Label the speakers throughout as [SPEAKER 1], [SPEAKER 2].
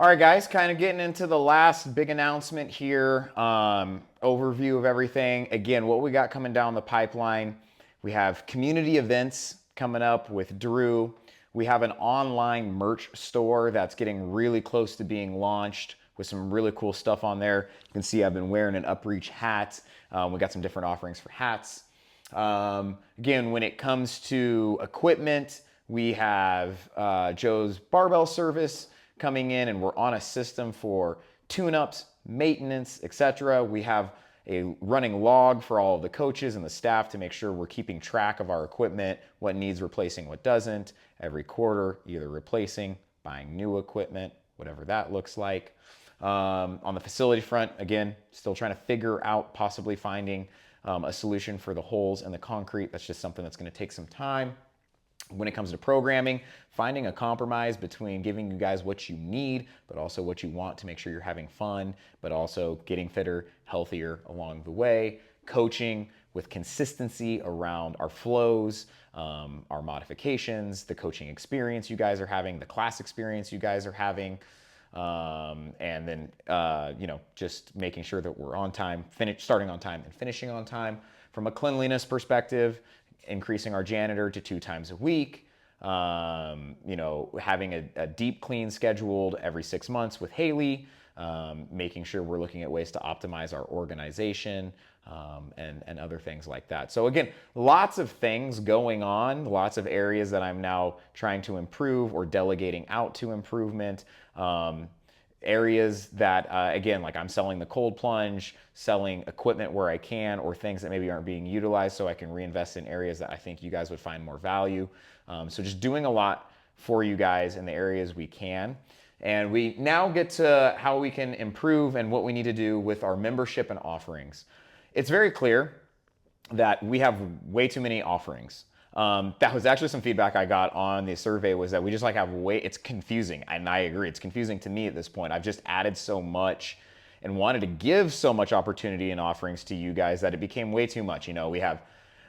[SPEAKER 1] All right, guys, kind of getting into the last big announcement here. Overview of everything. Again, what we got coming down the pipeline. We have community events coming up with Drew. We have an online merch store that's getting really close to being launched with some really cool stuff on there. You can see I've been wearing an UpReach hat. We got some different offerings for hats. Again, when it comes to equipment, we have Joe's barbell service coming in, and we're on a system for tune-ups, maintenance, etc. We have a running log for all of the coaches and the staff to make sure we're keeping track of our equipment, what needs replacing, what doesn't, every quarter, either replacing, buying new equipment, whatever that looks like. On the facility front, again, still trying to figure out possibly finding a solution for the holes in the concrete. That's just something that's going to take some time. When it comes to programming, finding a compromise between giving you guys what you need, but also what you want to make sure you're having fun, but also getting fitter, healthier along the way. Coaching with consistency around our flows, our modifications, the coaching experience you guys are having, the class experience you guys are having. And then, just making sure that we're on time, starting on time and finishing on time. From a cleanliness perspective, increasing our janitor to 2 times a week, having a deep clean scheduled every 6 months with Haley, making sure we're looking at ways to optimize our organization, and other things like that. So again, lots of things going on, lots of areas that I'm now trying to improve or delegating out to improvement. Areas that, again, like I'm selling the cold plunge, selling equipment where I can, or things that maybe aren't being utilized so I can reinvest in areas that I think you guys would find more value. So just doing a lot for you guys in the areas we can. And we now get to how we can improve and what we need to do with our membership and offerings. It's very clear that we have way too many offerings. That was actually some feedback I got on the survey, was that we just it's confusing. And I agree, it's confusing to me at this point. I've just added so much and wanted to give so much opportunity and offerings to you guys that it became way too much. We have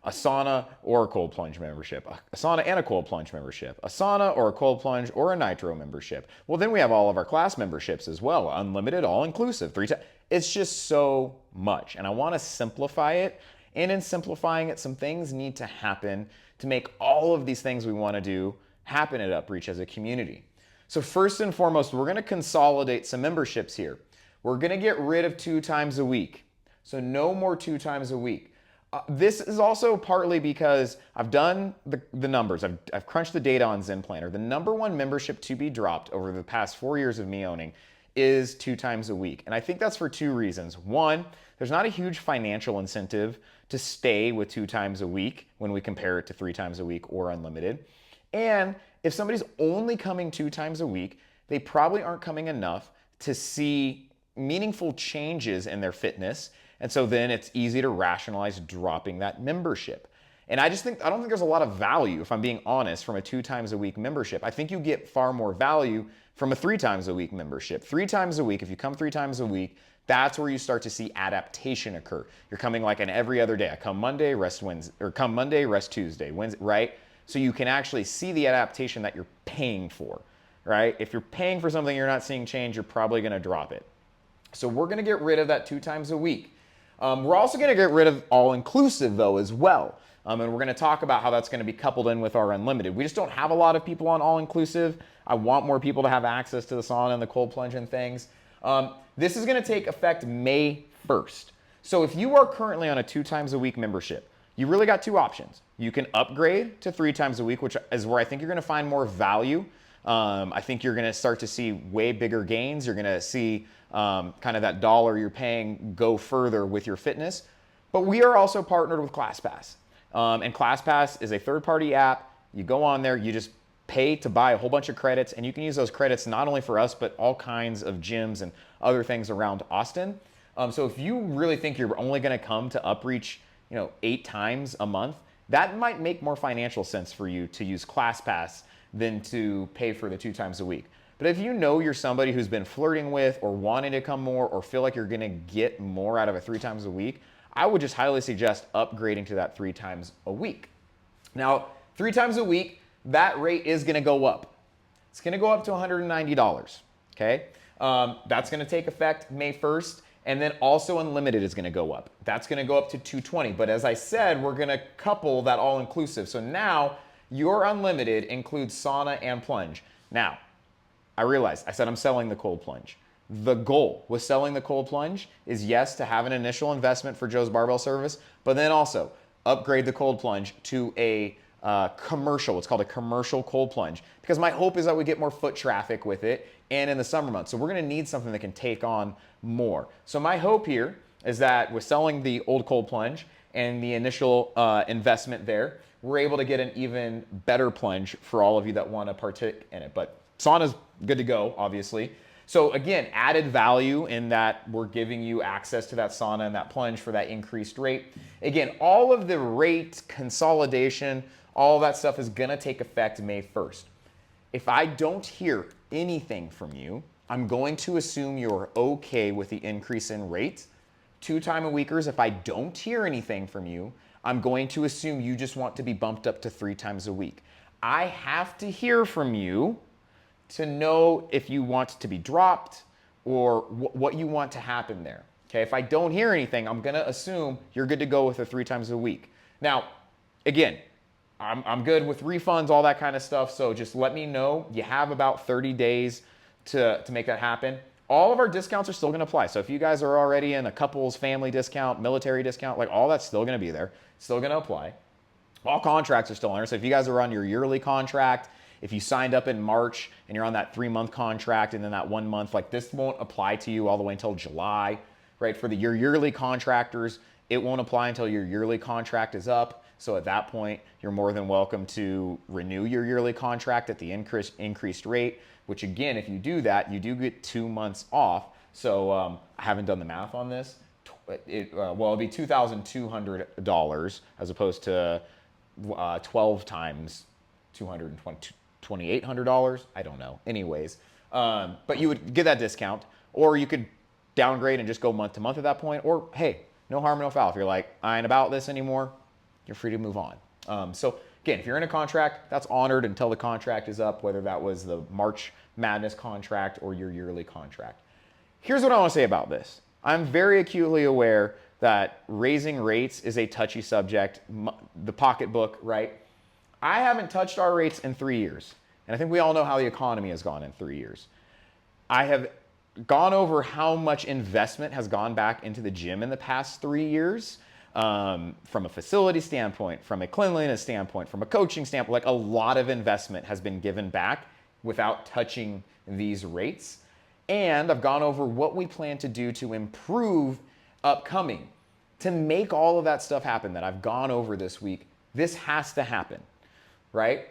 [SPEAKER 1] a sauna or a cold plunge membership, a sauna and a cold plunge membership, a sauna or a cold plunge or a nitro membership. Well, then we have all of our class memberships as well, unlimited, all inclusive, 3 times. It's just so much. And I want to simplify it. And in simplifying it, some things need to happen to make all of these things we want to do happen at UpReach as a community. So first and foremost, we're going to consolidate some memberships here. We're going to get rid of 2 times a week. So no more 2 times a week. This is also partly because I've done the numbers. I've crunched the data on Zen Planner. The number one membership to be dropped over the past 4 years of me owning is 2 times a week. And I think that's for 2 reasons. One, there's not a huge financial incentive to stay with 2 times a week when we compare it to 3 times a week or unlimited. And if somebody's only coming 2 times a week, they probably aren't coming enough to see meaningful changes in their fitness. And so then it's easy to rationalize dropping that membership. And I don't think there's a lot of value, if I'm being honest, from a 2 times a week membership. I think you get far more value from a 3 times a week membership. 3 times a week, if you come 3 times a week, that's where you start to see adaptation occur. You're coming like an every other day. I come Monday, rest Wednesday, or come Monday, rest Tuesday, Wednesday, right? So you can actually see the adaptation that you're paying for, right? If you're paying for something you're not seeing change, you're probably going to drop it. So we're going to get rid of that 2 times a week. We're also going to get rid of all-inclusive, though, as well. And we're going to talk about how that's going to be coupled in with our unlimited. We just don't have a lot of people on all-inclusive. I want more people to have access to the sauna and the cold plunge and things. This is going to take effect May 1st. So if you are currently on a 2 times a week membership, you really got 2 options. You can upgrade to 3 times a week, which is where I think you're going to find more value. I think you're going to start to see way bigger gains. You're going to see kind of that dollar you're paying go further with your fitness. But we are also partnered with ClassPass. And ClassPass is a third-party app. You go on there, you just pay to buy a whole bunch of credits, and you can use those credits not only for us, but all kinds of gyms and other things around Austin. So if you really think you're only going to come to UpReach, 8 times a month, that might make more financial sense for you to use ClassPass than to pay for the 2 times a week. But if you know you're somebody who's been flirting with or wanting to come more or feel like you're going to get more out of a 3 times a week, I would just highly suggest upgrading to that 3 times a week. Now, 3 times a week, that rate is going to go up. It's going to go up to $190. Okay, that's going to take effect May 1st. And then also unlimited is going to go up. That's going to go up to 220. But as I said, we're going to couple that all inclusive. So now your unlimited includes sauna and plunge. Now, I realized I said I'm selling the cold plunge. The goal with selling the cold plunge is, yes, to have an initial investment for Joe's Barbell Service, but then also upgrade the cold plunge to a commercial. It's called a commercial cold plunge, because my hope is that we get more foot traffic with it and in the summer months. So we're going to need something that can take on more. So my hope here is that with selling the old cold plunge and the initial investment there, we're able to get an even better plunge for all of you that want to partake in it. But sauna's good to go, obviously. So again, added value in that we're giving you access to that sauna and that plunge for that increased rate. Again, all of the rate consolidation, all that stuff is gonna take effect May 1st. If I don't hear anything from you, I'm going to assume you're okay with the increase in rate. 2-time-a-weekers, if I don't hear anything from you, I'm going to assume you just want to be bumped up to 3 times a week. I have to hear from you to know if you want to be dropped or what you want to happen there. Okay, if I don't hear anything, I'm gonna assume you're good to go with the 3 times a week. Now, again, I'm good with refunds, all that kind of stuff, so just let me know. You have about 30 days to make that happen. All of our discounts are still gonna apply. So if you guys are already in a couples family discount, military discount, like all that's still gonna be there, still gonna apply. All contracts are still on there. So if you guys are on your yearly contract, if you signed up in March and you're on that 3-month contract and then that 1 month, like this won't apply to you all the way until July, right? For your yearly contractors, it won't apply until your yearly contract is up. So at that point, you're more than welcome to renew your yearly contract at the increased rate, which again, if you do that, you do get 2 months off. So I haven't done the math on this. It'll be $2,200 as opposed to 12 times $2,800. I don't know. Anyways, but you would get that discount, or you could downgrade and just go month to month at that point. Or hey, no harm, no foul. If you're like, I ain't about this anymore, you're free to move on. So again, if you're in a contract, that's honored until the contract is up, whether that was the March Madness contract or your yearly contract. Here's what I want to say about this. I'm very acutely aware that raising rates is a touchy subject. The pocketbook, right? I haven't touched our rates in 3 years. And I think we all know how the economy has gone in 3 years. I have gone over how much investment has gone back into the gym in the past 3 years, from a facility standpoint, from a cleanliness standpoint, from a coaching standpoint. Like, a lot of investment has been given back without touching these rates. And I've gone over what we plan to do to improve upcoming. To make all of that stuff happen that I've gone over this week, this has to happen, right?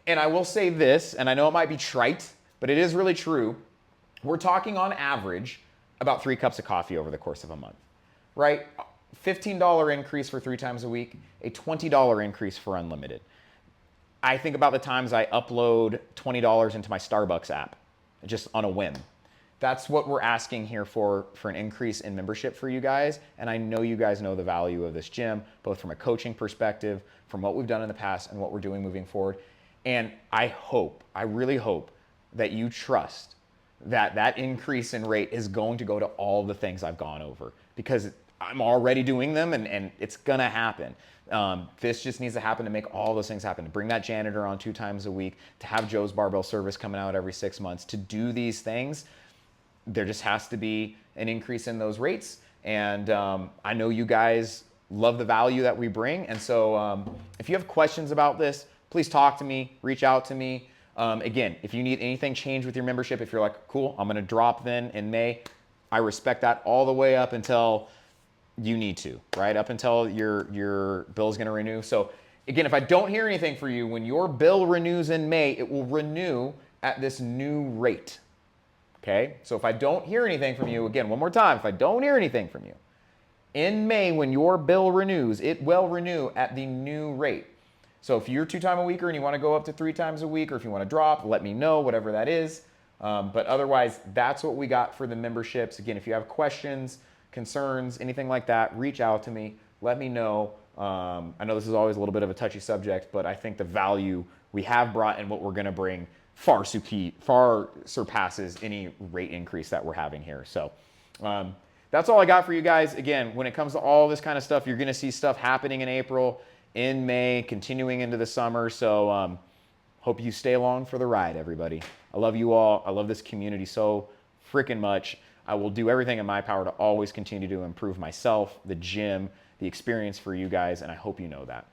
[SPEAKER 1] And I will say this, and I know it might be trite, but it is really true. We're talking on average about 3 cups of coffee over the course of a month, right? $15 increase for 3 times a week, a $20 increase for unlimited. I think about the times I upload $20 into my Starbucks app, just on a whim. That's what we're asking here for an increase in membership for you guys. And I know you guys know the value of this gym, both from a coaching perspective, from what we've done in the past and what we're doing moving forward. And I really hope that you trust that that increase in rate is going to go to all the things I've gone over, because I'm already doing them and it's gonna happen. This just needs to happen to make all those things happen, to bring that janitor on 2 times a week, to have Joe's Barbell Service coming out every 6 months, to do these things. There just has to be an increase in those rates. And I know you guys love the value that we bring. And so if you have questions about this, please talk to me, reach out to me. Again, if you need anything changed with your membership, if you're like, cool, I'm gonna drop then in May, I respect that all the way up until you need to, right? Up until your bill is gonna renew. So again, if I don't hear anything for you, when your bill renews in May, it will renew at this new rate. Okay, so if I don't hear anything from you, again, one more time, if I don't hear anything from you, in May, when your bill renews, it will renew at the new rate. So if you're 2-time-a-weeker and you want to go up to 3 times a week, or if you want to drop, let me know, whatever that is. But otherwise, that's what we got for the memberships. Again, if you have questions, concerns, anything like that, reach out to me, let me know. I know this is always a little bit of a touchy subject, but I think the value we have brought and what we're going to bring far surpasses any rate increase that we're having here. So that's all I got for you guys. Again, when it comes to all this kind of stuff, you're going to see stuff happening in April, in May, continuing into the summer. So hope you stay along for the ride, everybody. I love you all. I love this community so freaking much. I will do everything in my power to always continue to improve myself, the gym, the experience for you guys, and I hope you know that.